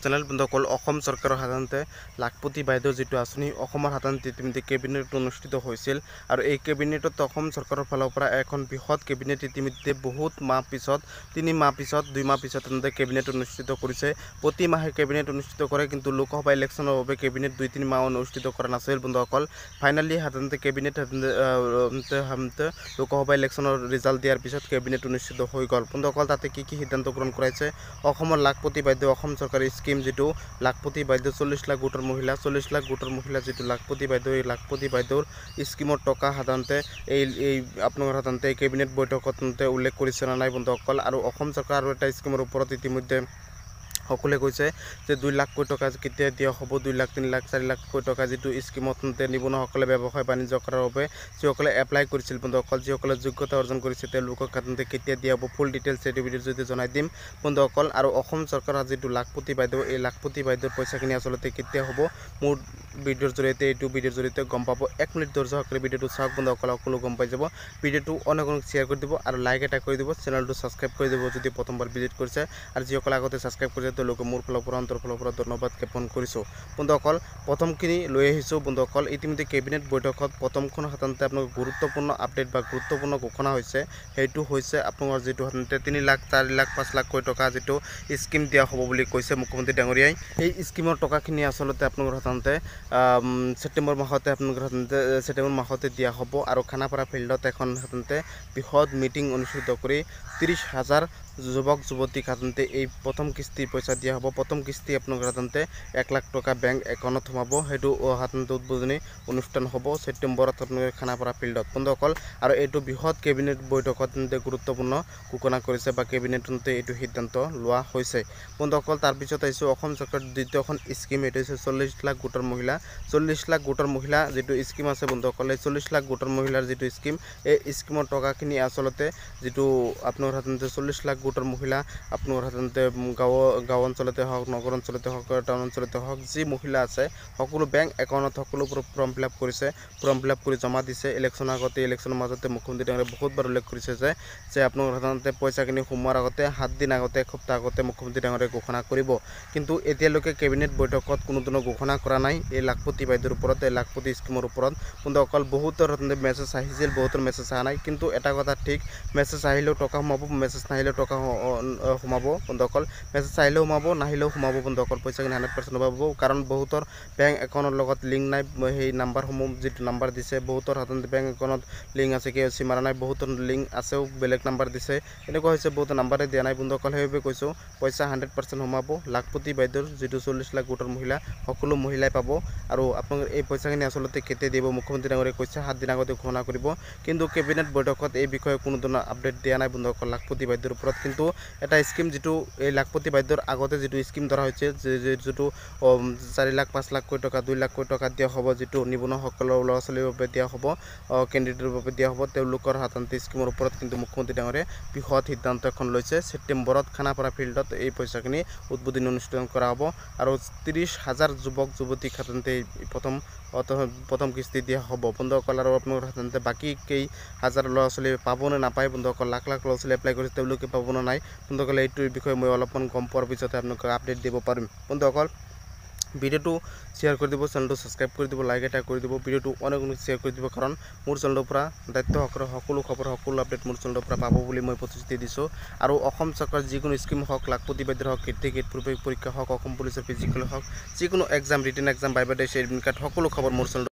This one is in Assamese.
চেনেল বন্ধুসকল অসম চৰকাৰৰ সাধাৰণতে লাখপতি বাইদেউ যিটো আঁচনি অসমৰ সাধাৰণতে ইতিমধ্যে কেবিনেট অনুষ্ঠিত হৈছিল আৰু এই কেবিনেটত অসম চৰকাৰৰ ফালৰ পৰা এখন বৃহৎ কেবিনেট ইতিমধ্যে বহুত মাহ পিছত 3 মাহ পিছত 2 মাহ পিছত কেবিনেট অনুষ্ঠিত কৰিছে প্ৰতি মাহে কেবিনেট অনুষ্ঠিত কৰে কিন্তু লোকসভা ইলেকশ্যনৰ বাবে কেবিনেট 2-3 মাহ অনুষ্ঠিত কৰা নাছিল বন্ধুসকল ফাইনালি সাধাৰণতে কেবিনেট লোকসভা ইলেকশ্যনৰ ৰিজাল্ট দিয়াৰ পিছত কেবিনেট অনুষ্ঠিত হৈ গ'ল বন্ধুসকল তাতে কি সিদ্ধান্ত গ্ৰহণ কৰাইছে অসমৰ লাখপতি বাইদেউ অসম চৰকাৰে স্কিম যেটো লাখপতি বাইদেউ 40 লাখ গোটৰ মহিলা 40 লাখ গোটৰ মহিলা যেটো লাখপতি বাইদেউ এই লাখপতি বাইদেউৰ স্কিমৰ টকা সাধাৰণতে এই আপোনালোকৰ সাধাৰণতে কেবিনেট বৈঠকত উল্লেখ কৰিছে না নাই বন্ধুসকল আৰু অসম চৰকাৰ আৰু এটা স্কিমৰ ওপৰত ইতিমধ্যে সকলে কৈছে যে 2 লাখ কোটি টকা কেতিয়া দিয়া হ'ব 2 লাখ 3 লাখ 4 লাখ কোটি টকা যেটো স্কিমত নিবনুৱাসকলে ব্যৱসায় বাণিজ্য কৰাৰ বাবে যিসকলে এপ্লাই কৰিছিল বন্ধুসকল যিসকলে যোগ্যতা অৰ্জন কৰিছে তেওঁলোকক সাধাৰণতে কেতিয়া দিয়া হ'ব ফুল ডিটেইলছ এই ভিডিঅ'ৰ জৰিয়তে জনাই দিম বন্ধুসকল আৰু অসম চৰকাৰৰ যেটো লাখপতি বাইদেউ এই লাখপতি বাইদেউৰ পইচাখিনি আচলতে কেতিয়া হ'ব মোৰ ভিডিঅ'ৰ জৰিয়তে এইটো ভিডিঅ'ৰ জৰিয়তে গম পাব 1 মিনিট ধৈৰ্য সহকাৰে ভিডিঅ'টো চাওক বন্ধুসকল সকলো গম পাই যাব ভিডিঅ'টো অনেক শ্বেয়াৰ কৰি দিব আৰু লাইক এটা কৰি দিব চেনেলটো সাবস্ক্ৰাইব কৰি দিব যদি প্ৰথমবাৰ ভিজিট কৰিছে আৰু যিসকলে আগতে সাবস্ক্ৰাইব কৰিছে তেওঁলোকে মোৰ ফালৰ পৰা অন্তৰ ফালৰ পৰা ধন্যবাদ জ্ঞাপন কৰিছো বন্ধুসকল প্ৰথমখিনি লৈ আহিছো বন্ধুসকল ইতিমধ্যে কেবিনেট বৈঠকত প্ৰথমখন সাধাৰণতে আপোনালোকৰ গুৰুত্বপূৰ্ণ আপডেট বা গুৰুত্বপূৰ্ণ ঘোষণা হৈছে সেইটো হৈছে আপোনালোকৰ যেটো সাধাৰণতে 3 লাখ 4 লাখ 5 লাখ কোটি টকা যেটো স্কিম দিয়া হ'ব বুলি কৈছে মুখ্যমন্ত্ৰী ডাঙৰীয়াই এই স্কিমৰ টকাখিনি আচলতে আপোনালোকৰ সাধাৰণতে সেপ্টেম্বৰ মাহতে আপোনালোকৰ সাধাৰণতে সেপ্টেম্বৰ মাহতে দিয়া হ'ব আৰু খানাপাৰা ফিল্ডত এখন সাধাৰণতে বৃহৎ মিটিং অনুষ্ঠিত কৰি 30,000 যুৱক যুৱতীক সাধাৰণতে এই প্ৰথম কিস্তি পইচা দিয়া হ'ব প্ৰথম কিস্তি আপোনালোকৰ সাধাৰণতে 1 লাখ টকা বেংক একাউণ্টত সোমাব হেতু সাধাৰণতে উদ্বোধনী অনুষ্ঠান হ'ব সেপ্টেম্বৰত আপোনালোকৰ খানাপাৰা ফিল্ডত বন্ধুসকল আৰু এইটো বৃহৎ কেবিনেট বৈঠকত গুৰুত্বপূৰ্ণ ঘোষণা কৰিছে বা কেবিনেটতে এইটো সিদ্ধান্ত লোৱা হৈছে বন্ধুসকল তাৰ পিছত আহিছো অসম চৰকাৰৰ দ্বিতীয়খন স্কিম এইটো হৈছে 40 লাখ গোটৰ মহিলা 40 লাখ গোটৰ মহিলা যেটো স্কিম আছে বন্ধুসকল 40 লাখ গোটৰ মহিলাৰ যেটো স্কিম এই স্কিমৰ টকাখিনি আচলতে যেটো আপোনালোকৰ সাধাৰণতে 40 লাখ গোটৰ মহিলা আপোনালোকৰ সাধাৰণতে গাঁও অঞ্চলতে হওক নগৰ অঞ্চলতে হওক টাউন অঞ্চলতে হওক যি মহিলা আছে সকলো বেংক একাউণ্টত সকলো ফৰ্ম ফিল আপ কৰিছে ফৰ্ম ফিল আপ কৰি জমা দিছে ইলেকশ্যনৰ আগতে ইলেকশ্যনৰ মাজতে মুখ্যমন্ত্ৰী ডাঙৰীয়াই বহুতবাৰ উল্লেখ কৰিছে যে আপোনালোকৰ সাধাৰণতে পইচাখিনি সোমোৱাৰ আগতে 7 দিন আগতে এসপ্তাহ আগতে মুখ্যমন্ত্ৰী ডাঙৰীয়াই ঘোষণা কৰিব কিন্তু এতিয়ালৈকে কেবিনেট বৈঠকত কোনো ধৰণৰ ঘোষণা কৰা নাই এই লাখপতি বাইদেউৰ ওপৰত এই লাখপতি স্কিমৰ ওপৰত বন্ধুসকল বহুতৰ মেছেজ আহিছিল বহুতৰ মেছেজ অহা নাই কিন্তু এটা কথা ঠিক মেছেজ আহিলেও টকা সোমাব মেছেজ নাহিলেও টকা সোমাব বন্ধুসকল মেছেজ আহিলেও সোমাব নাহিলেও সোমাব বন্ধুসকল পইচাখিনি 100% পাব কাৰণ বহুতৰ বেংক একাউণ্টৰ লগত লিংক নাই সেই নাম্বাৰসমূহ যেটো নাম্বাৰ দিছে বহুতৰ সাধাৰণতে বেংক একাউণ্টত লিংক আছে কেওচি মাৰা নাই বহুতৰ লিংক আছেও বেলেগ নাম্বাৰ দিছে এনেকুৱা হৈছে বহুত নাম্বাৰে দিয়া নাই বন্ধুসকল সেইবাবে কৈছো পইচা 100% সোমাব লাখপতি বাইদেউৰ যেটো 40 লাখ গোটৰ মহিলা সকলো মহিলাই পাব আৰু আপোনালোকৰ এই পইচাখিনি আচলতে কেতিয়া দিব মুখ্যমন্ত্ৰী ডাঙৰীয়াই কৈছে 7 দিন আগতে ঘোষণা কৰিব কিন্তু কেবিনেট বৈঠকত এই বিষয়ে কোনো ধৰণৰ আপডেট দিয়া নাই বন্ধুসকল লাখপতি বাইদেউৰ ওপৰত কিন্তু এটা স্কিম যেটো এই লাখপতি বাইদেউৰ আগতে যেটো স্কিম ধৰা হৈছে যেটো 4 লাখ 5 লাখ কোটি টকা 2 লাখ কোটি টকা দিয়া হ'ব যেটো নিবনুৱাসকলৰ ল'ৰা ছোৱালীৰ বাবে দিয়া হ'ব কেণ্ডিডেটৰ বাবে দিয়া হ'ব তেওঁলোকৰ সাধাৰণতে স্কিমৰ ওপৰত কিন্তু মুখ্যমন্ত্ৰী ডাঙৰীয়াই বৃহৎ সিদ্ধান্ত এখন লৈছে সেপ্টেম্বৰত খানাপাৰা ফিল্ডত এই পইচাখিনি উদ্বোধনী অনুষ্ঠান কৰা হ'ব আৰু 30,000 যুৱক যুৱতীক সাধাৰণতে প্ৰথম কিস্তি দিয়া হ'ব বন্ধুসকল আৰু আপোনালোকৰ সাধাৰণতে বাকী কেই হাজাৰ ল'ৰা ছোৱালী পাব নে নাপায় বন্ধুসকল লাখ লাখ ল'ৰা ছোৱালী এপ্লাই কৰিছে তেওঁলোকে পাব নে নাই বন্ধুসকল এইটোৰ বিষয়ে মই অলপমান গম পোৱাৰ পিছতে আপোনালোকক আপডেট দিব পাৰিম বন্ধুসকল ভিডিঅ'টো শ্বেয়াৰ কৰি দিব চেনেলটো সাবস্ক্ৰাইব কৰি দিব লাইক এটা কৰি দিব ভিডিঅ'টো অনেক শ্বেয়াৰ কৰি দিব কাৰণ মোৰ চেনেলৰ পৰা দায়িত্ব সহকাৰে সকলো খবৰ সকলো আপডেট মোৰ চেনেলৰ পৰা পাব বুলি মই প্ৰতিশ্ৰুতি দিছো আৰু অসম চৰকাৰ যিকোনো স্কিম হওক লাখপতি বাইদেউৰ হওক গেট পৰীক্ষা হওক অসম পুলিচৰ ফিজিকেল হওক যিকোনো এক্সাম ৰিটেন এক্সাম বাইবা ডেছ এডমিট কাৰ্ড সকলো খবৰ মোৰ চেনেল